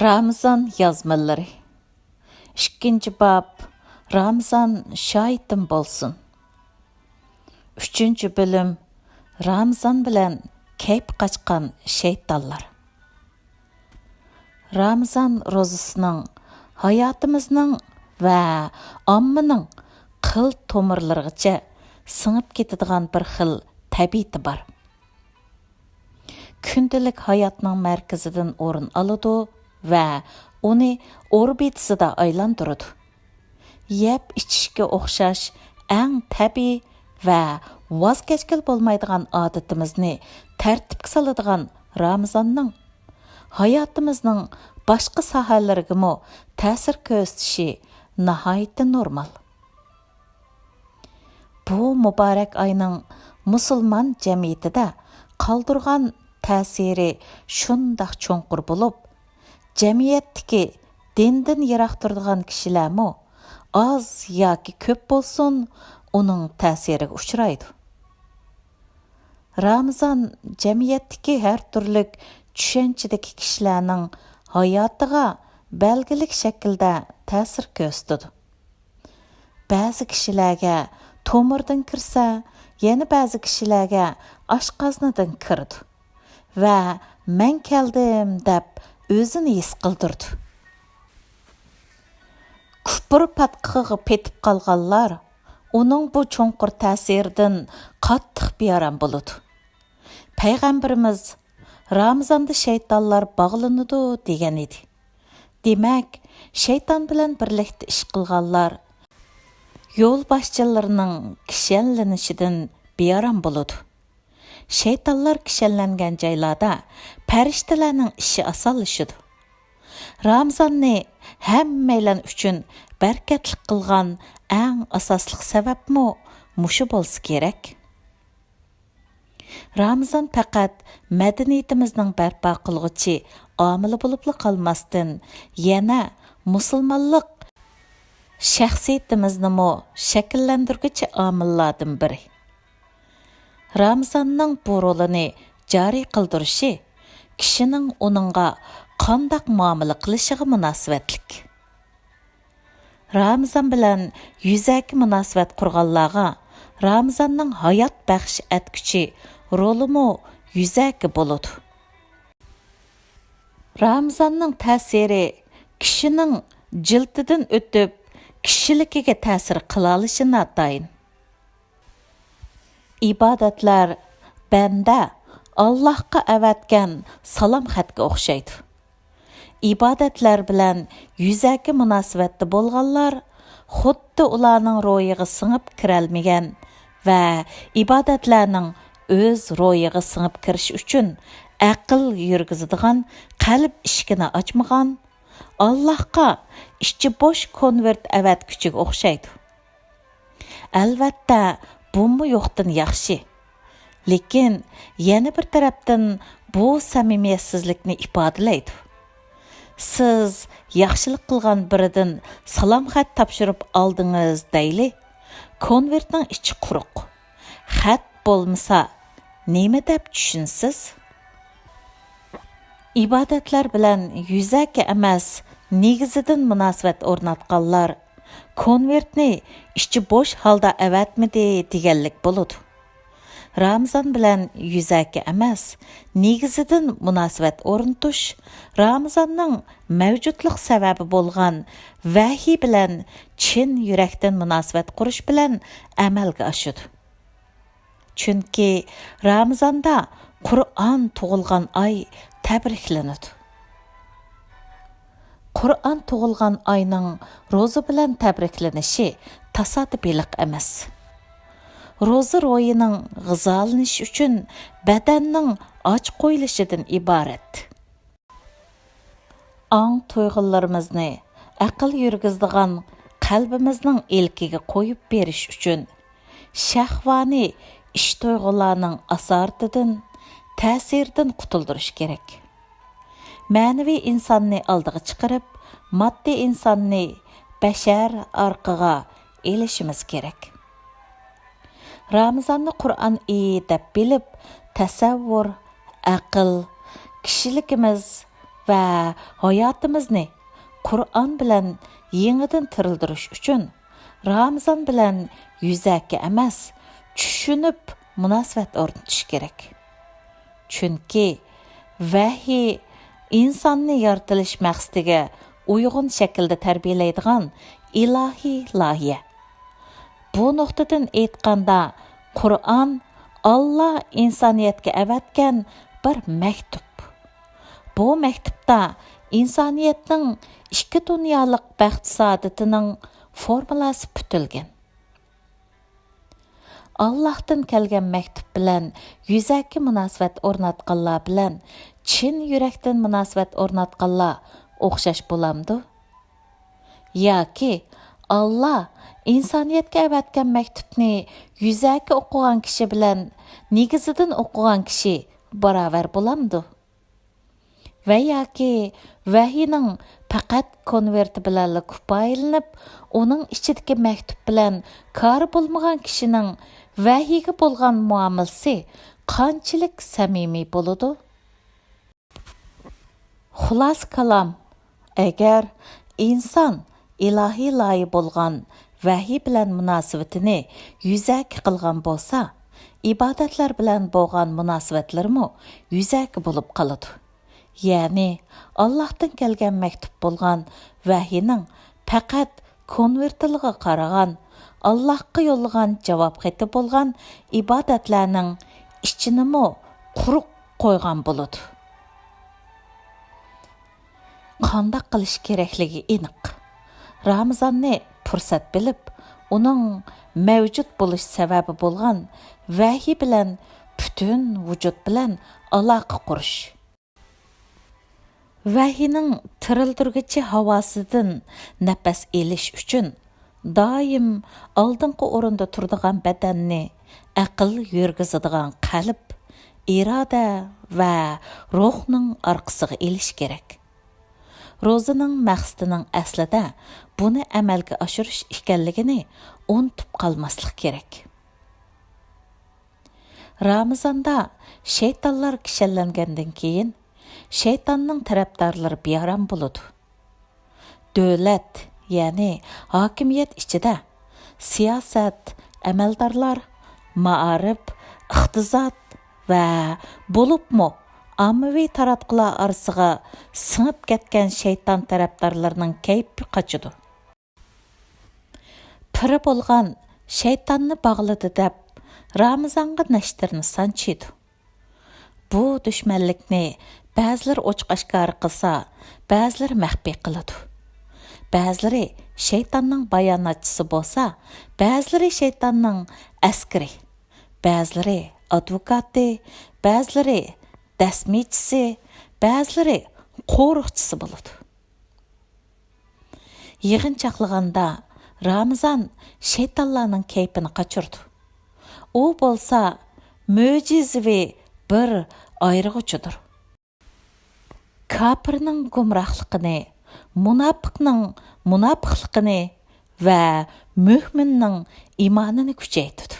Ramazan yazmaları 2. bab Ramazan şahitim bolsun. 3. bölüm Ramazan bilen keyp kaçkan şeytanlar. Ramazan rozısının hayatımızның ve ammının qıl tomirlarıgacha sınıp ketadigan bir xil tabiati бар. Күнділік hayatның mərkəzidən orun alıdı ve onu orbitasida aylandırdı. Yep içişke oxşaş en tabi ve vazgeçkil bolmaydigan adetimizni tertipke saladigan Ramazanның hayatımızның başqa sahalarigimi ta'sir ko'rsatishi nihoyatda normal. Bu mübarek ayның musulmon jamiyatida qoldirgan ta'siri shundoq cho'nqur bo'lib, jamiyatdagi dindan yiroq turadigan kishilarmi oz yoki ko'p bo'lsin, uning ta'siriga uchraydi. Ramazan jamiyatdagi har turli tushunchadagi kishilarning hayotiga belgilik shaklda ta'sir ko'rsatadi. Ba'zi kishilarga tomirdan kirsa, yana ba'zi kishilarga oshqozondan kirdi va men keldim deb o'zini his qildirdi. Kufr patqiga petib qolganlar uning bu cho'nqur ta'siridan qattiq bearam bo'ladi. Payg'ambarimiz Ramazonda shaytonlar bog'lanadi degan edi. Demak, shayton bilan birlikda ish qilganlar yo'l boshchilarining kishanlanishidan bearam bo'ladi. Shaytonlar kishanlangan joylarda farishtalarning ishi osonlashadi. Ramazonni hammalar uchun barkatli qilgan eng asosli sababmi mushu bo'lsa kerak. Ramazon faqat madaniyatimizning barpo qilg'uchi omili bo'lib qolmasdan, yana musulmonlik shaxsiyatimizni shakllantirguchi omillardan biri. Ramazonning bu rolini joriy qildirishi kishining uningga qandoq muomala qilishiga munosabatlik. Ramazon bilan yuzaki munosabat qurganlarga Ramazonning hayot baxsh etguchi rolimi yuzaki bo'ladi. Ramazonning ta'siri kishining jildidan o'tib kishiligiga ta'sir qila olishi notayin. İbadetler bende Allah'a avatgan salam xatga o'xshaydi. İbadetler bilan yuzaki munosabatda bo'lganlar xuddi ularning ro'yiga singib kirolmagan va ibadetlarning o'z ro'yiga singib kirish uchun aql yurgizadigan qalb ishkini ochmagan, Allohga ichi bo'sh konvert avatguchiga o'xshaydi. Albatta bu yo'qdan yaxshi. Lekin yana bir tarafdan bu samimiyatsizlikni ifodalaydi. Siz yaxshilik qilgan biridan salom xat topshirib oldingiz deyli. Konvertning ichi quruq. Xat bo'lmasa nima deb tushunsiz? Ibodatlar bilan yuzaki emas, negizidan munosabat o'rnatganlar konvertni ichi bo'sh holda avatmidi deganlik bo'ladi. Ramazon bilan yuzaki emas, negizidan munosabat o'rnatish Ramazonning mavjudlik sababi bo'lgan vahiy bilan chin yurakdan munosabat qurish bilan amalga oshadi. Chunki Ramazonda Qur'on tug'ilgan oy tabriklanadi. Qur'on tug'ilgan oyning ro'za bilan tabriklanishi tasodifilik emas. Ro'za ro'yining g'izolanishi uchun badanning och qo'yilishidan iborat. Ong tuyg'ularimizni aql yurgizadigan qalbimizning ilkiga qo'yib berish uchun shahvoniy ish tuyg'ularning asoratidan, ta'siridan qutuldirish kerak. Ma'naviy insonni oldiga chiqarib, moddiy insonni bashar orqiga elishimiz kerak. Ramazonni Qur'on iyi deb bilib, tasavvur, aql, kishiligimiz va hayotimizni Qur'on bilan yangidan tirildirish uchun Ramazon bilan yuzaki emas, tushunib munosabat o'rnatish kerak. Chunki vahiy insonni yaratilish maqsadiga uyg'un shaklda tarbiyalaydigan ilohiy loyiha. Bu nuqtadan aytganda, Qur'on Allah insoniyatga avatgan bir maktub. Bu maktubda insoniyatning ikki dunyolik baxt saodatining formulasi putilgan. Allah'tan kelgan maktub bilan yuzaki munosabat o'rnatganlar bilan chin yurakdan munosabat o'rnatganlar o'xshash bo'lamdi? Yoki Allah insoniyatga avatgan maktubni yuzaki o'qigan kishi bilan negizidan o'qigan kishi barobar bo'lamdi? Va yoki vahiyning faqat konverti bilan kifoyalanib, uning ichidagi maktub bilan kori bo'lmagan kishining vahiyga bo'lgan muomalasi qanchalik samimiy bo'ladi? Xulos kalom, agar inson ilohiy loyi bo'lgan vahiy bilan munosabatini yuzaki qilgan bo'lsa, ibodatlar bilan bo'lgan munosabatlarmi yuzaki bo'lib qoladi. Ya'ni Allohdan kelgan maktub bo'lgan vahiyning faqat konvertiliga qaragan, Allohga yo'llagan javob xati bo'lgan ibodatlarning ichinimi quruq qo'ygan bo'ladi. Qanday qilish kerakligi aniq. Ramazonni fursat bilib, uning mavjud bo'lish sababi bo'lgan vahiy bilan butun vujud bilan aloqa qurish. Vahiyning tirildirgichi havosidan nafas elish uchun doim oldingi o'rinda turadigan badanni aql yurgizadigan qalb, iroda va ruhning orqasiga elish kerak. Ro'zining maqsadining aslida buni amalga oshirish ekanligini unutib qolmaslik kerak. Ramazonda shaytonlar kishanlangandan keyin shaytonning tarafdorlari bearam bo'ladi. Davlat, ya'ni hokimiyat ichida siyosat, amaldorlar, ma'arif, iqtisod va bo'libmi ommaviy taratqular orasiga singib ketgan shayton tarafdorlarining kayfi qochidi. Piri bo'lgan shaytonni bog'ladi deb Ramazonga nashtirni sanchiydi. Bu dushmanlikni ba'zilar ochiq-oshkor qilsa, ba'zilar maxfiy qiladi. Ba'zilari shaytonning bayonotchisi bo'lsa, ba'zilari shaytonning askari, ba'zilari advokati, ba'zilari dasmichisi, ba'zilari qo'riqchisi bo'ladi. Yig'inchoqlaganda Ramazon shaytonlarning kayfini qochirdi. U bo'lsa mo'jizaviy bir ayrıqıcıdır. Kafirning gumrohligini, munofiqning munofiqligini va mo'minning iymonini kuchaytirdi.